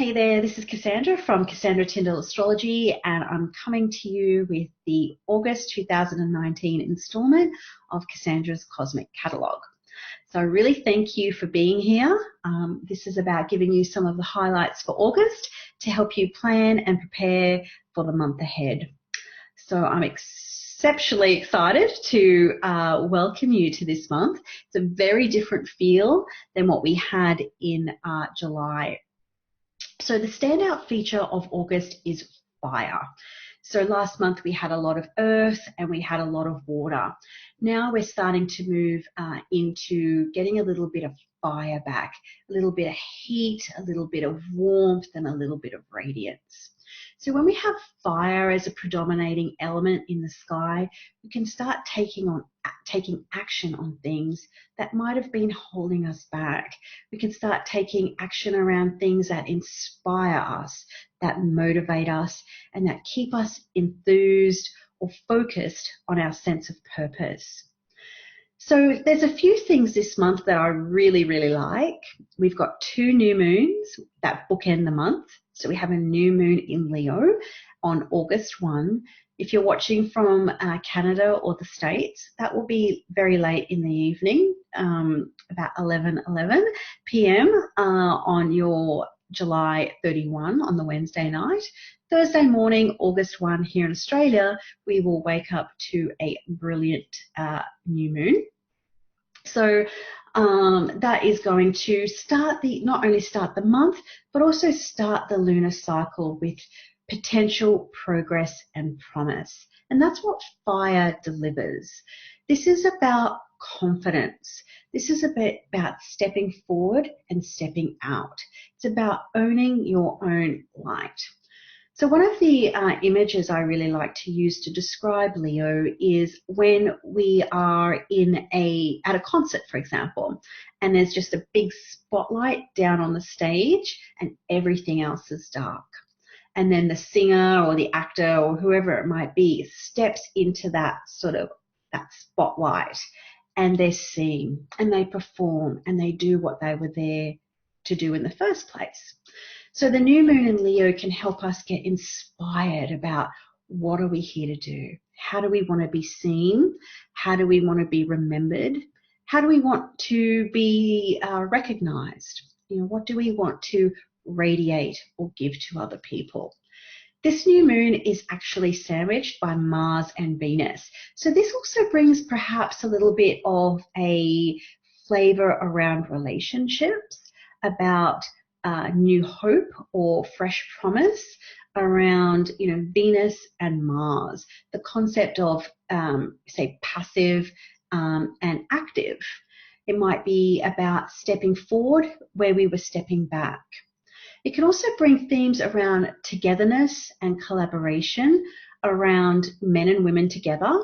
Hey there, this is Cassandra from Cassandra Tyndall Astrology, and I'm coming to you with the August 2019 installment of Cassandra's Cosmic Catalogue. So I really thank you for being here. This is about giving you some of the highlights for August to help you plan and prepare for the month ahead. So I'm exceptionally excited to welcome you to this month. It's a very different feel than what we had in July. So the standout feature of August is fire. So last month we had a lot of earth and we had a lot of water. Now we're starting to move into getting a little bit of fire back, a little bit of heat, a little bit of warmth, and a little bit of radiance. So when we have fire as a predominating element in the sky, we can start taking action on things that might have been holding us back. We can start taking action around things that inspire us, that motivate us, and that keep us enthused or focused on our sense of purpose. So there's a few things this month that I really, really like. We've got 2 new moons that bookend the month. So we have a new moon in Leo on August 1. If you're watching from Canada or the States, that will be very late in the evening, about 11 p.m. On your July 31 on the Wednesday night. Thursday morning, August 1 here in Australia, we will wake up to a brilliant new moon. So that is going to not only start the month, but also start the lunar cycle with potential progress and promise. And that's what fire delivers. This is about confidence. This is about stepping forward and stepping out. It's about owning your own light. So one of the images I really like to use to describe Leo is when we are at a concert, for example, and there's just a big spotlight down on the stage and everything else is dark. And then the singer or the actor or whoever it might be steps into that spotlight, and they sing and they perform and they do what they were there to do in the first place. So the new moon in Leo can help us get inspired about what are we here to do? How do we want to be seen? How do we want to be remembered? How do we want to be recognized? What do we want to radiate or give to other people? This new moon is actually sandwiched by Mars and Venus. So this also brings perhaps a little bit of a flavor around relationships, about new hope or fresh promise around, Venus and Mars, the concept of, say, passive and active. It might be about stepping forward where we were stepping back. It can also bring themes around togetherness and collaboration, around men and women together,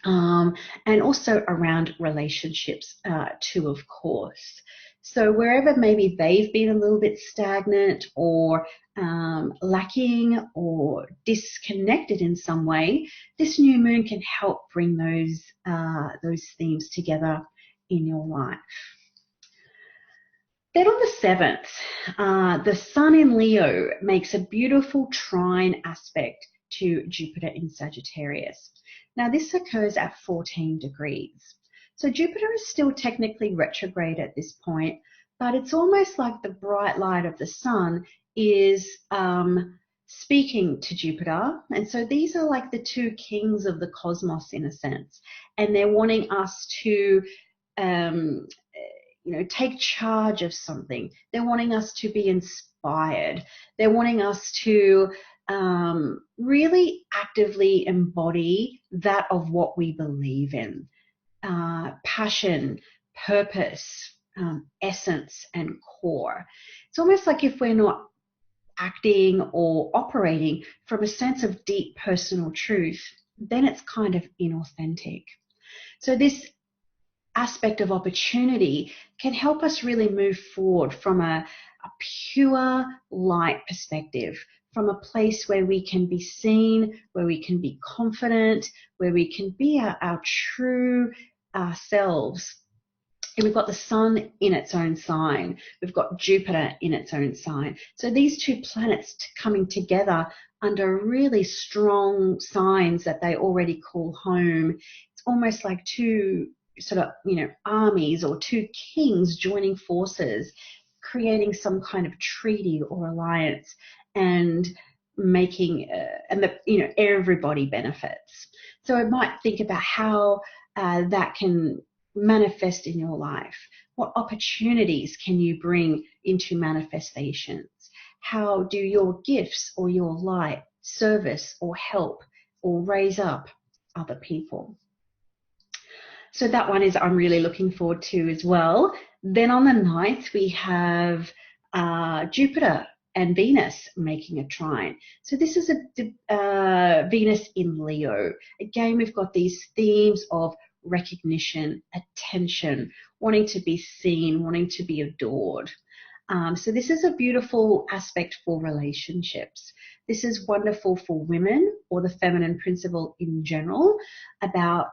and also around relationships too, of course. So wherever maybe they've been a little bit stagnant or lacking or disconnected in some way, this new moon can help bring those themes together in your life. Then on the 7th, the sun in Leo makes a beautiful trine aspect to Jupiter in Sagittarius. Now this occurs at 14 degrees. So Jupiter is still technically retrograde at this point, but it's almost like the bright light of the sun is speaking to Jupiter. And so these are like the 2 kings of the cosmos in a sense. And they're wanting us to take charge of something. They're wanting us to be inspired. They're wanting us to really actively embody that of what we believe in. Passion, purpose, essence, and core. It's almost like if we're not acting or operating from a sense of deep personal truth, then it's kind of inauthentic. So this aspect of opportunity can help us really move forward from a pure light perspective, from a place where we can be seen, where we can be confident, where we can be our true ourselves, And we've got the sun in its own sign. We've got Jupiter in its own sign. So these two planets coming together under really strong signs that they already call home. It's almost like two sort of, armies or two kings joining forces, creating some kind of treaty or alliance and making, everybody benefits. So I might think about how that can manifest in your life. What opportunities can you bring into manifestations? How do your gifts or your light service or help or raise up other people? So that one is I'm really looking forward to as well. Then on the 9th, we have Jupiter and Venus making a trine. So this is a Venus in Leo. Again, we've got these themes of recognition, attention, wanting to be seen, wanting to be adored. So this is a beautiful aspect for relationships. This is wonderful for women or the feminine principle in general about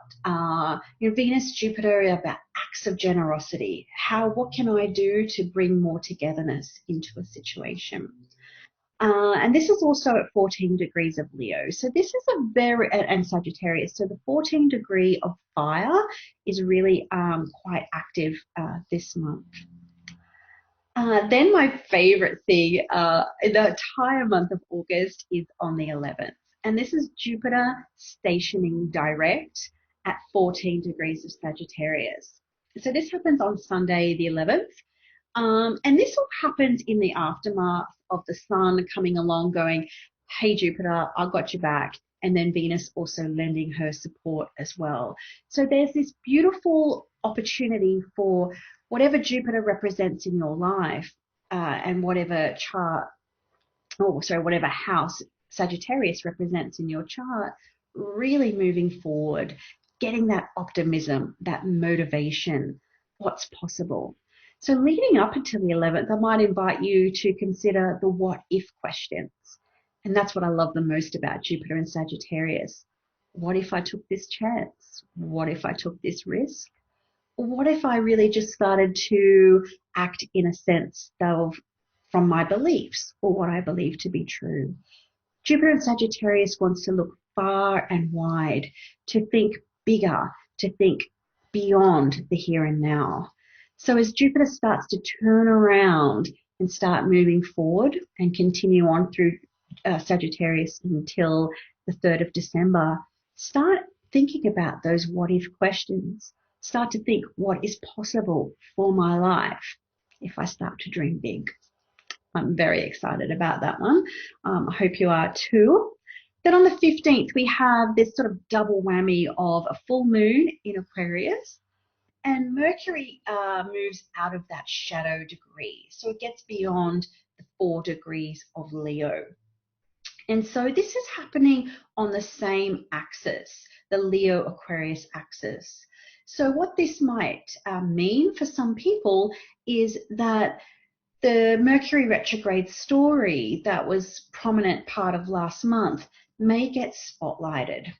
Venus, Jupiter, about acts of generosity. What can I do to bring more togetherness into a situation? And this is also at 14 degrees of Leo. So this is and Sagittarius. So the 14 degree of fire is really quite active this month. Then my favorite thing in the entire month of August is on the 11th. And this is Jupiter stationing direct at 14 degrees of Sagittarius. So this happens on Sunday, the 11th. And this all happens in the aftermath of the sun coming along going, hey, Jupiter, I've got your back. And then Venus also lending her support as well. So there's this beautiful opportunity for whatever Jupiter represents in your life and whatever whatever house Sagittarius represents in your chart, really moving forward, getting that optimism, that motivation, what's possible. So leading up until the 11th, I might invite you to consider the what if questions. And that's what I love the most about Jupiter and Sagittarius. What if I took this chance? What if I took this risk? Or what if I really just started to act in a sense from my beliefs or what I believe to be true? Jupiter and Sagittarius wants to look far and wide, to think bigger, to think beyond the here and now. So as Jupiter starts to turn around and start moving forward and continue on through Sagittarius until the 3rd of December, start thinking about those what if questions. Start to think what is possible for my life if I start to dream big. I'm very excited about that one. I hope you are too. Then on the 15th, we have this sort of double whammy of a full moon in Aquarius. And Mercury moves out of that shadow degree. So it gets beyond the 4 degrees of Leo. And so this is happening on the same axis, the Leo-Aquarius axis. So what this might mean for some people is that the Mercury retrograde story that was prominent part of last month may get spotlighted.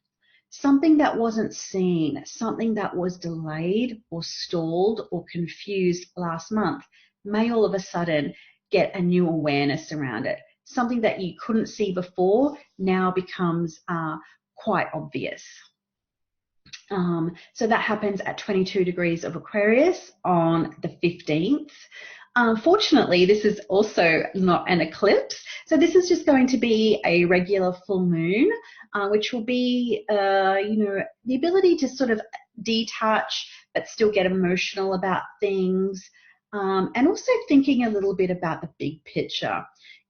Something that wasn't seen, something that was delayed or stalled or confused last month may all of a sudden get a new awareness around it. Something that you couldn't see before now becomes quite obvious. So that happens at 22 degrees of Aquarius on the 15th. Unfortunately, this is also not an eclipse. So this is just going to be a regular full moon, which will be, the ability to sort of detach but still get emotional about things, and also thinking a little bit about the big picture.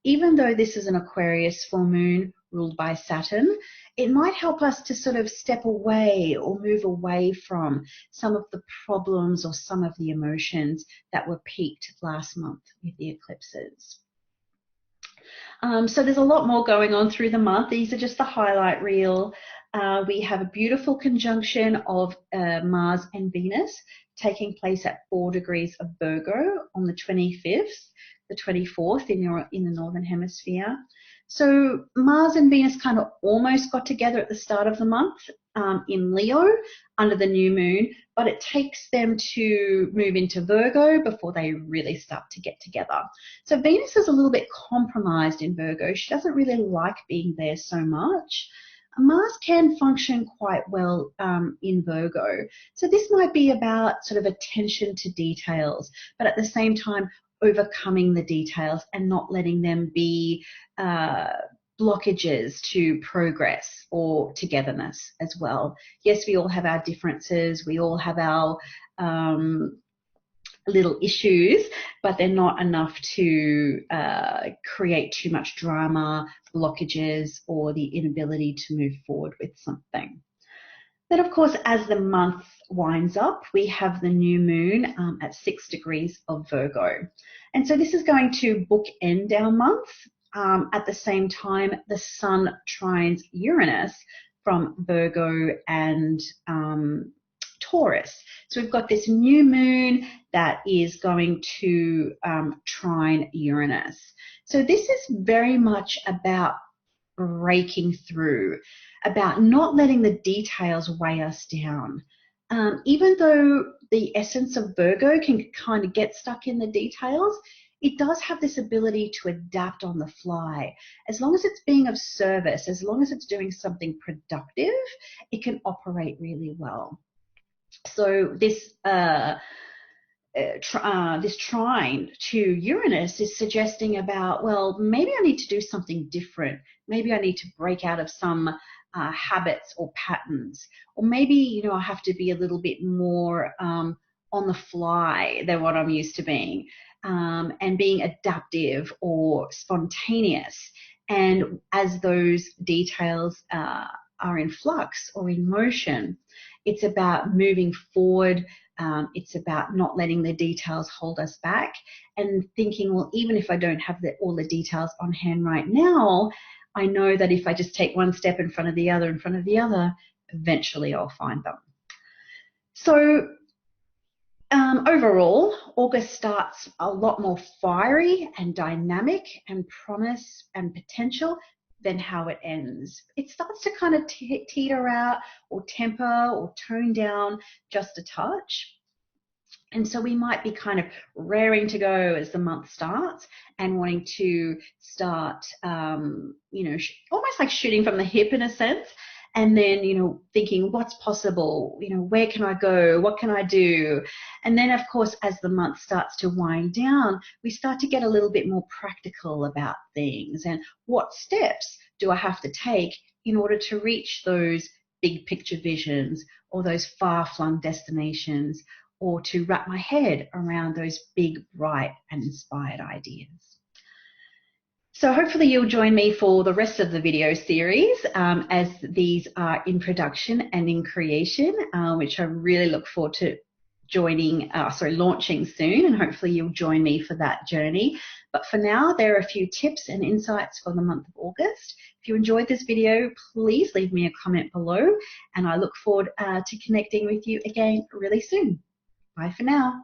Even though this is an Aquarius full moon ruled by Saturn, it might help us to sort of step away or move away from some of the problems or some of the emotions that were peaked last month with the eclipses. So there's a lot more going on through the month. These are just the highlight reel. We have a beautiful conjunction of Mars and Venus taking place at 4 degrees of Virgo on the 25th, the 24th in the Northern Hemisphere. So Mars and Venus kind of almost got together at the start of the month in Leo under the new moon, but it takes them to move into Virgo before they really start to get together. So Venus is a little bit compromised in Virgo. She doesn't really like being there so much. Mars can function quite well in Virgo. So this might be about sort of attention to details, but at the same time, overcoming the details and not letting them be blockages to progress or togetherness as well. Yes, we all have our differences. We all have our little issues, but they're not enough to create too much drama, blockages, or the inability to move forward with something. Then, of course, as the month winds up, we have the new moon at 6 degrees of Virgo. And so this is going to bookend our month. At the same time, the sun trines Uranus from Virgo and Taurus. So we've got this new moon that is going to trine Uranus. So this is very much about breaking through, about not letting the details weigh us down. Even though the essence of Virgo can kind of get stuck in the details, it does have this ability to adapt on the fly. As long as it's being of service, as long as it's doing something productive, it can operate really well. So this this trine to Uranus is suggesting about, well, maybe I need to do something different. Maybe I need to break out of some habits or patterns, or maybe, I have to be a little bit more on the fly than what I'm used to being, and being adaptive or spontaneous. And as those details are in flux or in motion, it's about moving forward. It's about not letting the details hold us back and thinking, well, even if I don't have all the details on hand right now, I know that if I just take one step in front of the other, eventually I'll find them. So overall, August starts a lot more fiery and dynamic and promise and potential than how it ends. It starts to kind of teeter out or temper or tone down just a touch. And so we might be kind of raring to go as the month starts and wanting to start, almost like shooting from the hip in a sense. And then, thinking what's possible, where can I go? What can I do? And then, of course, as the month starts to wind down, we start to get a little bit more practical about things and what steps do I have to take in order to reach those big picture visions or those far-flung destinations, or to wrap my head around those big, bright and inspired ideas. So hopefully you'll join me for the rest of the video series as these are in production and in creation, which I really look forward to launching soon, and hopefully you'll join me for that journey. But for now, there are a few tips and insights for the month of August. If you enjoyed this video, please leave me a comment below, and I look forward to connecting with you again really soon. Bye for now.